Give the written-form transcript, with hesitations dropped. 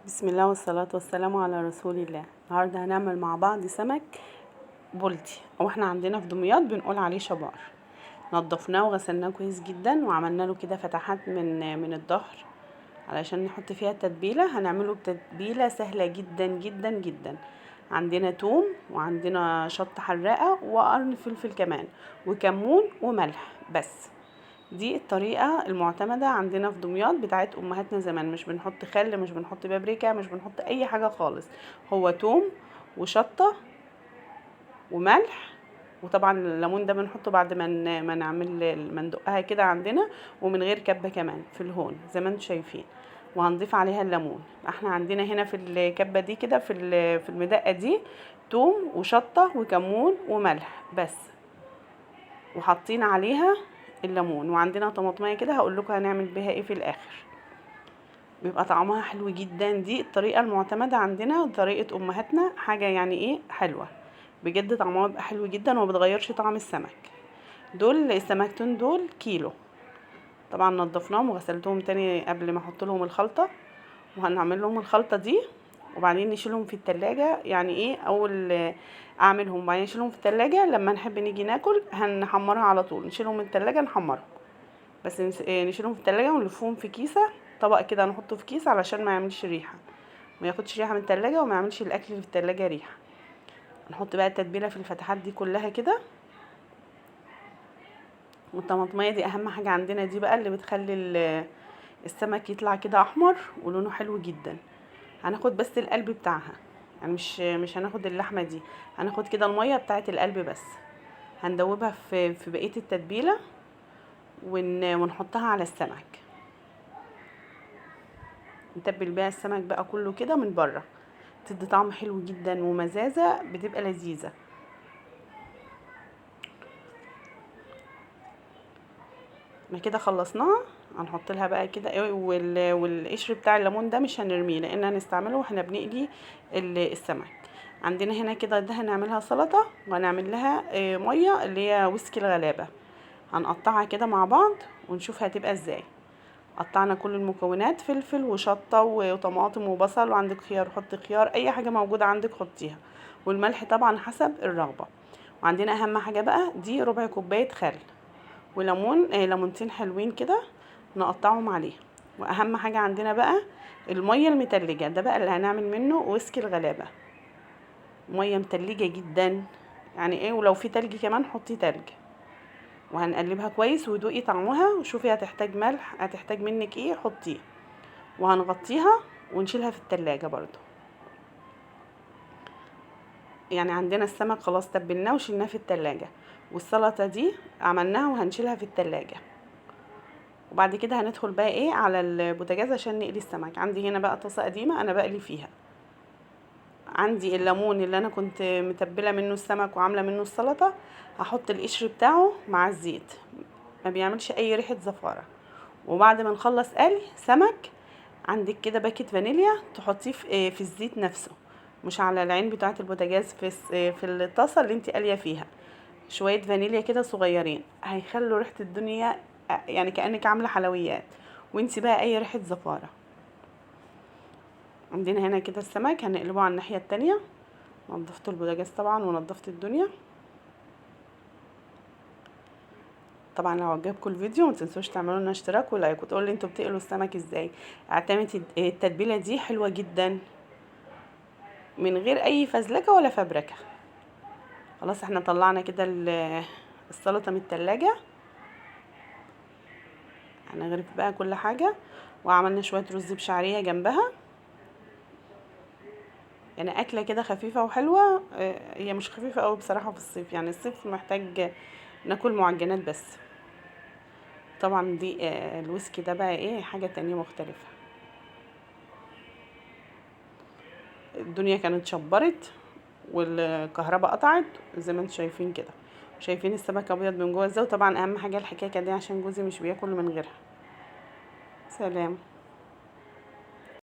بسم الله والصلاة والسلام على رسول الله. النهارده هنعمل مع بعض سمك بلطي، او احنا عندنا في دمياط بنقول عليه شبار. نضفناه وغسلناه كويس جدا وعملنا له كده فتحات من الظهر علشان نحط فيها التتبيله. هنعمله بتتبيله سهله جدا جدا جدا. عندنا توم وعندنا شطه حراقه وقرن فلفل كمان وكمون وملح بس. دي الطريقة المعتمدة عندنا في دمياط بتاعت امهاتنا زمان. مش بنحط خل، مش بنحط بابريكا، مش بنحط اي حاجة خالص. هو توم وشطة وملح، وطبعا الليمون ده بنحطه بعد ما ما ندقها كده عندنا، ومن غير كبة كمان في الهون زي ما انتم شايفين. وهنضيف عليها الليمون. احنا عندنا هنا في الكبة دي كده في المدقة دي توم وشطة وكمون وملح بس، وحاطين عليها الليمون. وعندنا طماطميه كده هقول لكم هنعمل بيها ايه في الاخر. بيبقى طعمها حلو جدا. دي الطريقه المعتمده عندنا، طريقه امهاتنا، حاجه يعني ايه حلوه بجد. طعمها بيبقى حلو جدا وما بتغيرش طعم السمك. دول السمكتين دول كيلو. طبعا نضفناهم وغسلتهم تاني قبل ما احط لهم الخلطه. وهنعمل لهم الخلطه دي وبعدين نشيلهم في التلاجة. يعني ايه اول اعملهم وبعدين نشيلهم في التلاجة، لما نحب نيجي ناكل هنحمرها على طول. نشيلهم من التلاجة نحمرهم بس، نشيلهم في التلاجة ونلفهم في كيسة، طبق كده نحطه في كيس علشان ما يعملش ريحة، ما ياخدش ريحة من التلاجة وما يعملش الاكل اللي في التلاجة ريحة. نحط بقى التتبيلة في الفتحات دي كلها كده. والطماطمية دي اهم حاجة عندنا، دي بقى اللي بتخلي السمك يطلع كده احمر ولونه حلو جدا. هناخد بس القلب بتاعها، يعني مش هناخد اللحمة دي، هناخد كده المية بتاعت القلب بس. هندوبها في بقية التتبيلة ونحطها على السمك. نتبل بيها السمك بقى كله كده من بره، تدي طعم حلو جدا ومزازه بتبقى لذيذه. ما كده خلصناها. هنحط لها بقى كده ايه، والقشر بتاع الليمون ده مش هنرميه لان هنستعمله واحنا بنقلي السمك. عندنا هنا كده ده هنعملها سلطه، وهنعمل لها ميه اللي هي ويسكي الغلابه. هنقطعها كده مع بعض ونشوف هتبقى ازاي. قطعنا كل المكونات، فلفل وشطه وطماطم وبصل، وعندك خيار حطي خيار، اي حاجه موجوده عندك حطيها، والملح طبعا حسب الرغبه. وعندنا اهم حاجه بقى دي ربع كوبايه خل وليمون، ليمونتين حلوين كده نقطعهم عليه. واهم حاجه عندنا بقى الميه المتلجه، ده بقى اللي هنعمل منه ويسكي الغلابه. ميه متلجه جدا يعني ايه، ولو في تلج كمان حطي تلج. وهنقلبها كويس ودوقي طعمها وشوفي هتحتاج ملح، هتحتاج منك ايه حطيه. وهنغطيها ونشيلها في التلاجة برضو. يعني عندنا السمك خلاص تبلناه وشيلناه في التلاجة، والسلطة دي عملناها وهنشيلها في التلاجة. وبعد كده هندخل بقى ايه على البوتاجاز عشان نقلي السمك. عندي هنا بقى طاسة قديمة انا بقلي فيها. عندي الليمون اللي انا كنت متبلة منه السمك وعاملة منه السلطة، هحط القشر بتاعه مع الزيت، ما بيعملش اي ريحة زفارة. وبعد ما نخلص قلي سمك، عندك كده باكيت فانيليا تحطيه في الزيت نفسه، مش على العين بتاعه البوتاجاز، في الطاسه اللي انت قاليه فيها. شويه فانيليا كده صغيرين هيخلوا ريحه الدنيا، يعني كانك عامله حلويات وانت بقى اي ريحه زفاره. عندنا هنا كده السمك هنقلبه على الناحيه التانية. نضفت البوتاجاز طبعا ونضفت الدنيا. طبعا لو عجبكم الفيديو ما تنسوش تعملوا لنا اشتراك ولايك وتقولوا لي انتوا بتقلوا السمك ازاي. اعتمدي التتبيله دي حلوه جدا من غير اي فزلكه ولا فبركه. خلاص احنا طلعنا كده السلطه من التلاجة. هنغرف بقى كل حاجه. وعملنا شويه رز بشعريه جنبها، يعني اكله كده خفيفه وحلوه. هي مش خفيفه قوي بصراحه في الصيف، يعني الصيف محتاج ناكل معجنات بس. طبعا دي الويسكي ده بقى ايه حاجه تانية مختلفه. الدنيا كانت شبرت والكهرباء قطعت زي ما انتم شايفين كده. شايفين السمك ابيض من جوه ازاي. وطبعا اهم حاجه الحكاكه دي عشان جوزي مش بياكل من غيرها. سلام.